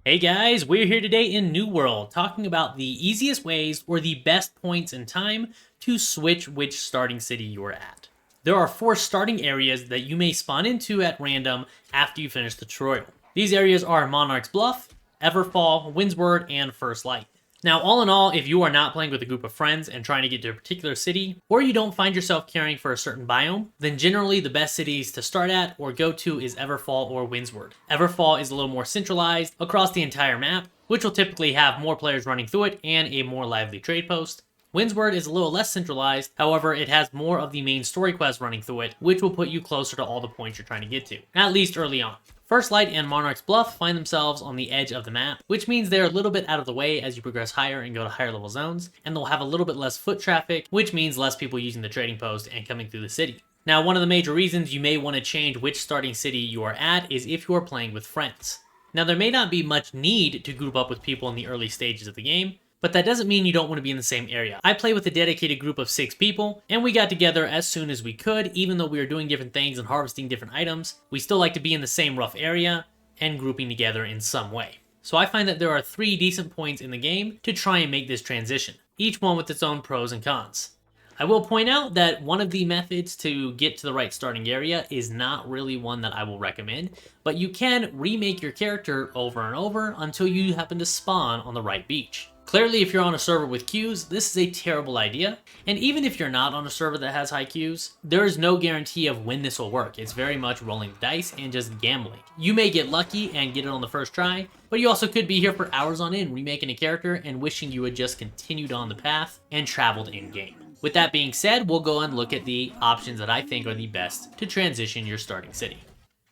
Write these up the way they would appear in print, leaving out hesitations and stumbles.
Hey guys, we're here today in New World talking about the easiest ways or the best points in time to switch which starting city you're at. There are 4 starting areas that you may spawn into at random after you finish the tutorial. These areas are Monarch's Bluff, Everfall, Windsward, and First Light. Now, all in all, if you are not playing with a group of friends and trying to get to a particular city, or you don't find yourself caring for a certain biome, then generally the best cities to start at or go to is Everfall or Windsward. Everfall is a little more centralized across the entire map, which will typically have more players running through it and a more lively trade post. Windsward is a little less centralized, however, it has more of the main story quests running through it, which will put you closer to all the points you're trying to get to, at least early on. First Light and Monarch's Bluff find themselves on the edge of the map, which means they're a little bit out of the way as you progress higher and go to higher level zones, and they'll have a little bit less foot traffic, which means less people using the trading post and coming through the city. Now, one of the major reasons you may want to change which starting city you are at is if you are playing with friends. Now, there may not be much need to group up with people in the early stages of the game, but that doesn't mean you don't want to be in the same area. I play with a dedicated group of 6 people, and we got together as soon as we could. Even though we were doing different things and harvesting different items, we still like to be in the same rough area and grouping together in some way. So I find that there are 3 decent points in the game to try and make this transition, each one with its own pros and cons. I will point out that one of the methods to get to the right starting area is not really one that I will recommend, but you can remake your character over and over until you happen to spawn on the right beach. Clearly, if you're on a server with queues, this is a terrible idea, and even if you're not on a server that has high queues, there is no guarantee of when this will work. It's very much rolling the dice and just gambling. You may get lucky and get it on the first try, but you also could be here for hours on end remaking a character and wishing you had just continued on the path and traveled in-game. With that being said, we'll go and look at the options that I think are the best to transition your starting city.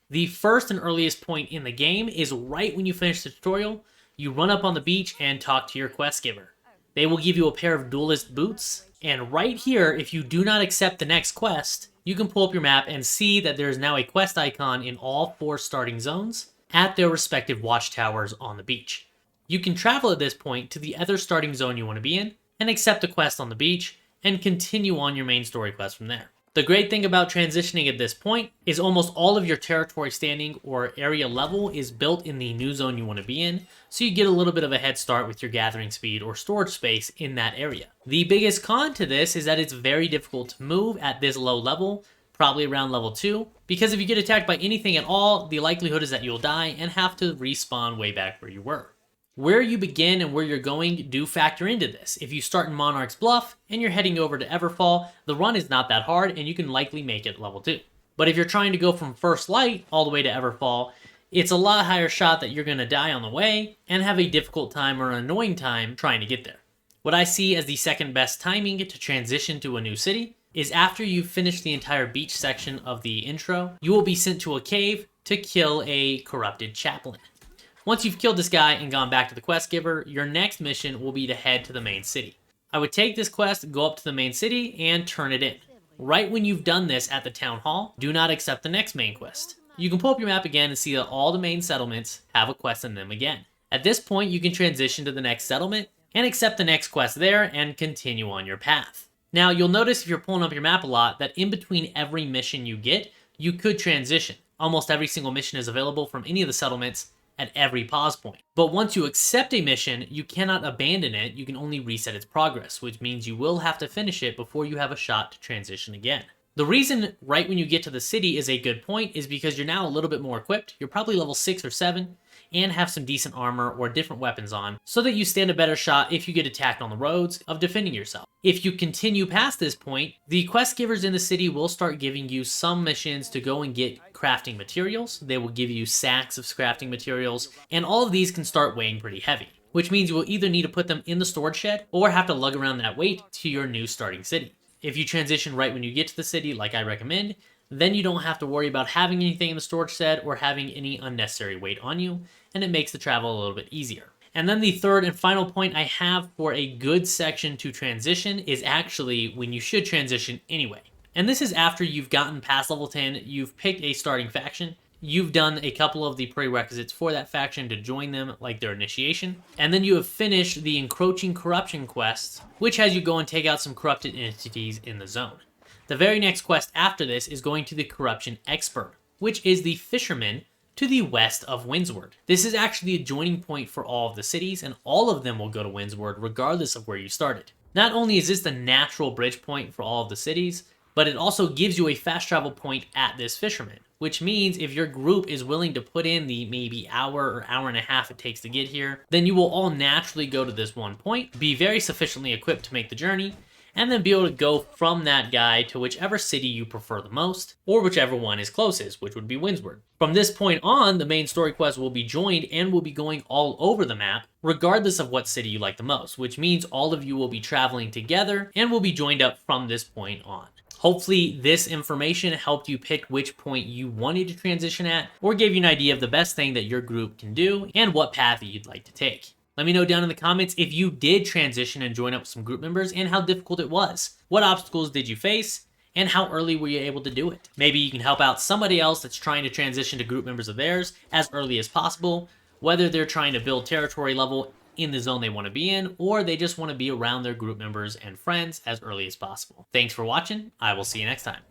The first and earliest point in the game is right when you finish the tutorial. You run up on the beach and talk to your quest giver. They will give you a pair of duelist boots, and right here, if you do not accept the next quest, you can pull up your map and see that there is now a quest icon in all 4 starting zones at their respective watchtowers on the beach. You can travel at this point to the other starting zone you want to be in, and accept the quest on the beach, and continue on your main story quest from there. The great thing about transitioning at this point is almost all of your territory standing or area level is built in the new zone you want to be in, so you get a little bit of a head start with your gathering speed or storage space in that area. The biggest con to this is that it's very difficult to move at this low level, probably around level 2, because if you get attacked by anything at all, the likelihood is that you'll die and have to respawn way back where you were. Where you begin and where you're going do factor into this. If you start in Monarch's Bluff and you're heading over to Everfall, the run is not that hard and you can likely make it level 2. But if you're trying to go from First Light all the way to Everfall, it's a lot higher shot that you're going to die on the way and have a difficult time or an annoying time trying to get there. What I see as the second best timing to transition to a new city is after you've finished the entire beach section of the intro, you will be sent to a cave to kill a corrupted chaplain. Once you've killed this guy and gone back to the quest giver, your next mission will be to head to the main city. I would take this quest, go up to the main city, and turn it in. Right when you've done this at the town hall, do not accept the next main quest. You can pull up your map again and see that all the main settlements have a quest in them again. At this point, you can transition to the next settlement and accept the next quest there and continue on your path. Now, you'll notice if you're pulling up your map a lot that in between every mission you get, you could transition. Almost every single mission is available from any of the settlements at every pause point. But once you accept a mission, you cannot abandon it, you can only reset its progress, which means you will have to finish it before you have a shot to transition again. The reason right when you get to the city is a good point is because you're now a little bit more equipped, you're probably level 6 or 7, and have some decent armor or different weapons on, so that you stand a better shot if you get attacked on the roads of defending yourself. If you continue past this point, the quest givers in the city will start giving you some missions to go and get crafting materials. They will give you sacks of crafting materials, and all of these can start weighing pretty heavy, which means you will either need to put them in the storage shed or have to lug around that weight to your new starting city. If you transition right when you get to the city, like I recommend, then you don't have to worry about having anything in the storage shed or having any unnecessary weight on you, and it makes the travel a little bit easier. And then the third and final point I have for a good section to transition is actually when you should transition anyway. And this is after you've gotten past level 10, you've picked a starting faction, you've done a couple of the prerequisites for that faction to join them, like their initiation, and then you have finished the encroaching corruption quest, which has you go and take out some corrupted entities in the zone. The very next quest after this is going to the corruption expert, which is the fisherman to the west of Windsward. This is actually the joining point for all of the cities, and all of them will go to Windsward regardless of where you started. Not only is this the natural bridge point for all of the cities, but it also gives you a fast travel point at this fisherman, which means if your group is willing to put in the maybe hour or hour and a half it takes to get here, then you will all naturally go to this one point, be very sufficiently equipped to make the journey, and then be able to go from that guy to whichever city you prefer the most, or whichever one is closest, which would be Windsward. From this point on, the main story quest will be joined and will be going all over the map, regardless of what city you like the most, which means all of you will be traveling together and will be joined up from this point on. Hopefully this information helped you pick which point you wanted to transition at, or gave you an idea of the best thing that your group can do and what path you'd like to take. Let me know down in the comments if you did transition and join up with some group members and how difficult it was. What obstacles did you face? And how early were you able to do it? Maybe you can help out somebody else that's trying to transition to group members of theirs as early as possible, whether they're trying to build territory level in the zone they want to be in, or they just want to be around their group members and friends as early as possible. Thanks for watching. I will see you next time.